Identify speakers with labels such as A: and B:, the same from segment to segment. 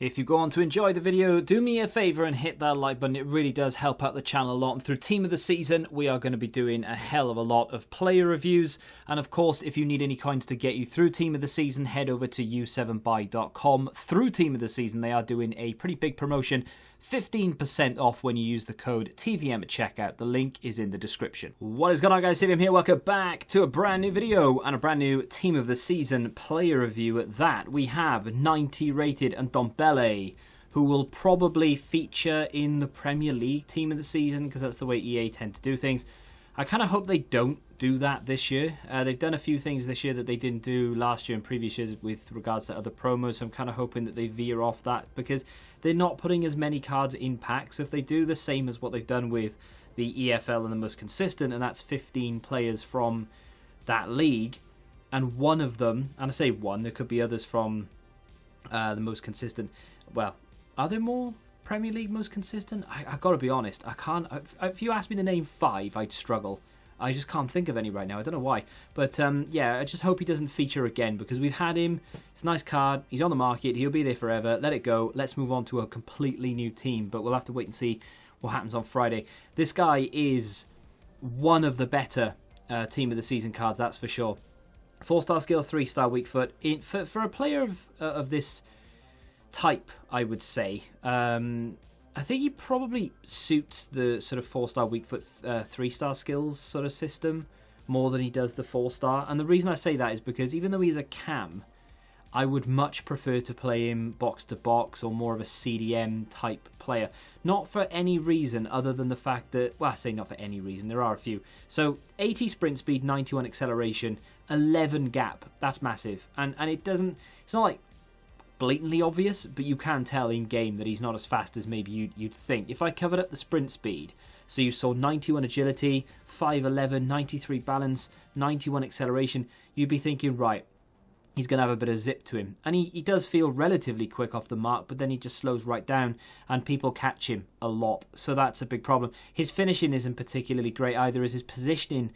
A: If you go on to enjoy the video, do me a favour and hit that like button. It really does help out the channel a lot. And through Team of the Season, we are going to be doing a hell of a lot of player reviews. And of course, if you need any coins to get you through Team of the Season, head over to u7buy.com. Through Team of the Season, they are doing a pretty big promotion. 15% off when you use the code TVM at checkout. The link is in the description. What is going on, guys? TVM here. Welcome back to a brand new video and a brand new Team of the Season player review at that. We have 90 rated Ndombele, who will probably feature in the Premier League Team of the Season because that's the way EA tend to do things. I kind of hope they don't do that this year. They've done a few things this year that they didn't do last year and previous years with regards to other promos, so I'm kind of hoping that they veer off that because they're not putting as many cards in packs. So if they do the same as what they've done with the EFL and the most consistent, and that's 15 players from that league, and one of them, and I say one, there could be others from the most consistent. Well, are there more Premier League most consistent? I've got to be honest, I can't. If you asked me to name 5, I'd struggle. I just can't think of any right now. I don't know why. But yeah, I just hope he doesn't feature again because we've had him. It's a nice card. He's on the market. He'll be there forever. Let it go. Let's move on to a completely new team. But we'll have to wait and see what happens on Friday. This guy is one of the better Team of the Season cards, that's for sure. 4-star skills, 3-star weak foot. For a player of this type, I would say. I think he probably suits the sort of 4-star weak foot, 3-star skills sort of system more than he does the 4-star. And the reason I say that is because even though he's a cam, I would much prefer to play him box to box or more of a CDM type player. Not for any reason other than the fact that, well, I say not for any reason, there are a few. So 80 sprint speed, 91 acceleration, 11 gap, that's massive. And it doesn't, it's not like blatantly obvious, but you can tell in game that he's not as fast as maybe you'd think. If I covered up the sprint speed, so you saw 91 agility, 5'11", 93 balance, 91 acceleration, you'd be thinking, right, he's going to have a bit of zip to him. And he does feel relatively quick off the mark, but then he just slows right down and people catch him a lot. So that's a big problem. His finishing isn't particularly great either, as his positioning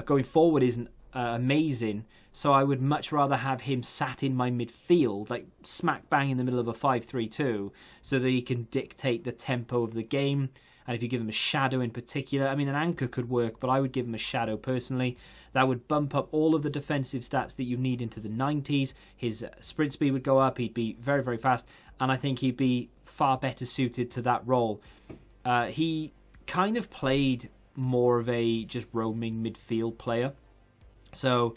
A: going forward isn't amazing. So I would much rather have him sat in my midfield, like smack bang in the middle of a 5-3-2, so that he can dictate the tempo of the game. And if you give him a shadow in particular, I mean, an anchor could work, but I would give him a shadow personally. That would bump up all of the defensive stats that you need into the 90s. His sprint speed would go up. He'd be very, very fast. And I think he'd be far better suited to that role. He kind of played more of a just roaming midfield player. So,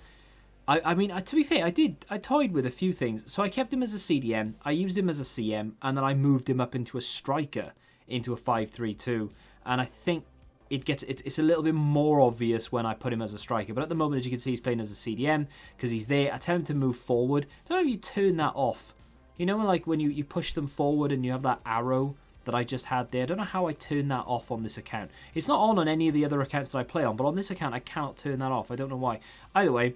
A: I mean, to be fair, I toyed with a few things. So I kept him as a CDM, I used him as a CM, and then I moved him up into a striker, into a 5-3-2. And I think it's a little bit more obvious when I put him as a striker. But at the moment, as you can see, he's playing as a CDM because he's there. I tell him to move forward. Don't know if you turn that off. You know, like when you push them forward and you have that arrow that I just had there. I don't know how I turn that off on this account. It's not on any of the other accounts that I play on, but on this account, I cannot turn that off. I don't know why. Either way,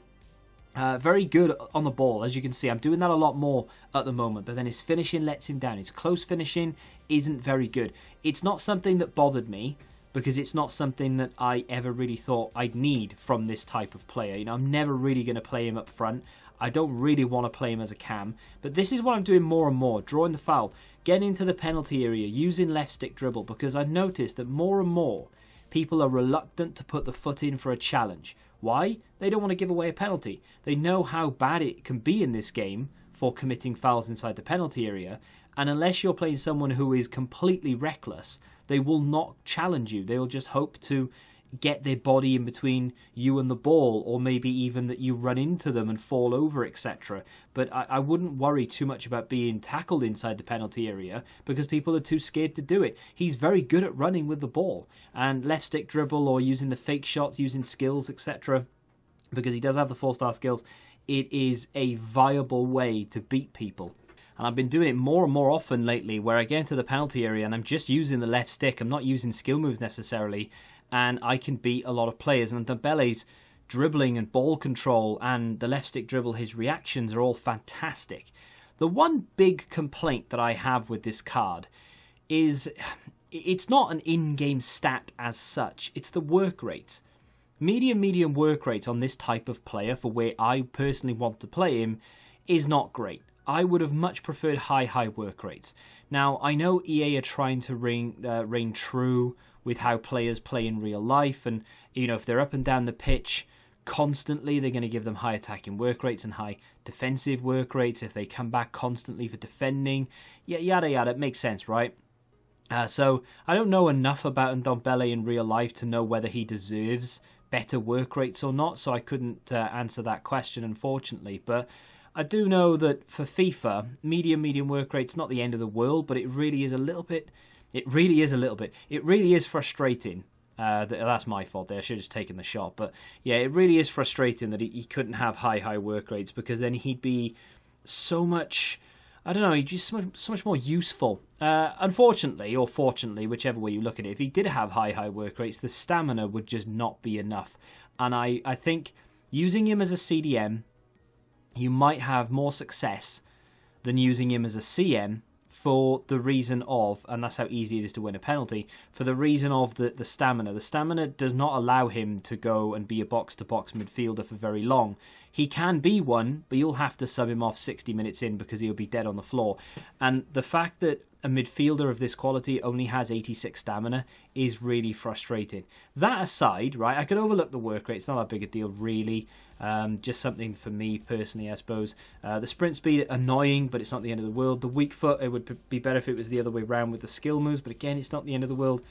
A: very good on the ball. As you can see, I'm doing that a lot more at the moment, but then his finishing lets him down. His close finishing isn't very good. It's not something that bothered me because it's not something that I ever really thought I'd need from this type of player. You know, I'm never really going to play him up front. I don't really want to play him as a cam, but this is what I'm doing more and more, drawing the foul, getting into the penalty area, using left stick dribble, because I've noticed that more and more people are reluctant to put the foot in for a challenge. Why? They don't want to give away a penalty. They know how bad it can be in this game for committing fouls inside the penalty area, and unless you're playing someone who is completely reckless, they will not challenge you. They'll just hope to get their body in between you and the ball, or maybe even that you run into them and fall over, etc. But I wouldn't worry too much about being tackled inside the penalty area because people are too scared to do it. He's very good at running with the ball and left stick dribble or using the fake shots, using skills, etc. Because he does have the 4-star skills. It is a viable way to beat people. And I've been doing it more and more often lately where I get into the penalty area and I'm just using the left stick. I'm not using skill moves necessarily. And I can beat a lot of players. And Ndombele's dribbling and ball control and the left stick dribble, his reactions are all fantastic. The one big complaint that I have with this card is it's not an in-game stat as such. It's the work rates. Medium work rate on this type of player for where I personally want to play him is not great. I would have much preferred high work rates. Now, I know EA are trying to reign true with how players play in real life, and if they're up and down the pitch constantly, they're going to give them high attacking work rates and high defensive work rates. If they come back constantly for defending, yada yada, it makes sense, right? So I don't know enough about Ndombele in real life to know whether he deserves better work rates or not, so I couldn't answer that question, unfortunately. But I do know that for FIFA, medium work rate's not the end of the world, but it really is a little bit. It really is frustrating. That's my fault there. I should have just taken the shot. But yeah, it really is frustrating that he couldn't have high work rates, because then he'd be so much, I don't know, he'd be so much more useful. Unfortunately, or fortunately, whichever way you look at it, if he did have high work rates, the stamina would just not be enough. And I think using him as a CDM, you might have more success than using him as a CM, for the reason of, and that's how easy it is to win a penalty, for the reason of the stamina. The stamina does not allow him to go and be a box-to-box midfielder for very long. He can be one, but you'll have to sub him off 60 minutes in because he'll be dead on the floor. And the fact that a midfielder of this quality only has 86 stamina is really frustrating. That aside, right, I could overlook the work rate. It's not that big a deal, really. Just something for me personally, I suppose. The sprint speed, annoying, but it's not the end of the world. The weak foot, it would be better if it was the other way around with the skill moves, but again, it's not the end of the world.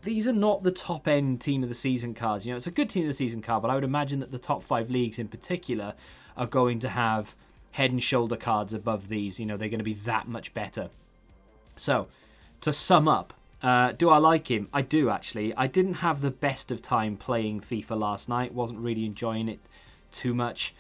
A: These are not the top-end Team of the Season cards. It's a good Team of the Season card, but I would imagine that the top 5 leagues in particular are going to have head and shoulder cards above these. They're going to be that much better. So, to sum up, do I like him? I do, actually. I didn't have the best of time playing FIFA last night. Wasn't really enjoying it too much.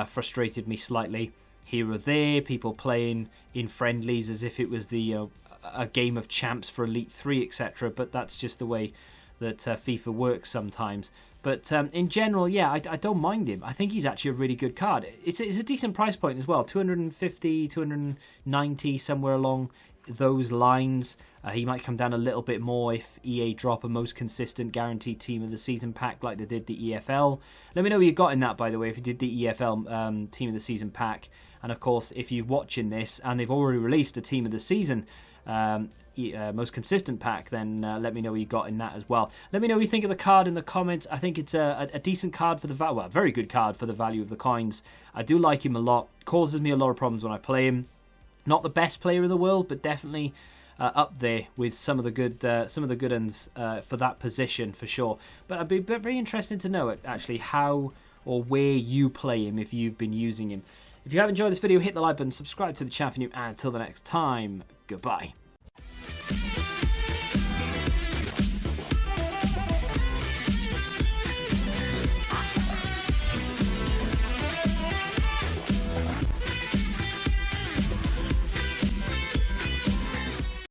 A: Frustrated me slightly here or there. People playing in friendlies as if it was a game of champs for Elite 3, etc. But that's just the way that FIFA works sometimes. But in general, yeah, I don't mind him. I think he's actually a really good card. It's a decent price point as well. 250, 290, somewhere along those lines. He might come down a little bit more if EA drop a most consistent guaranteed Team of the Season pack like they did the EFL. Let me know what you got in that, by the way, if you did the EFL Team of the Season pack. And of course, if you're watching this and they've already released a Team of the Season most consistent pack, then let me know what you got in that as well. Let me know what you think of the card in the comments. I think it's a decent card for the value, well, a very good card for the value of the coins. I do like him a lot. Causes me a lot of problems when I play him. Not the best player in the world, but definitely up there with some of the good ones for that position for sure. But I'd be very interested to know actually how or where you play him if you've been using him. If you have enjoyed this video, hit the like button, subscribe to the channel if you're new, and until the next time, goodbye.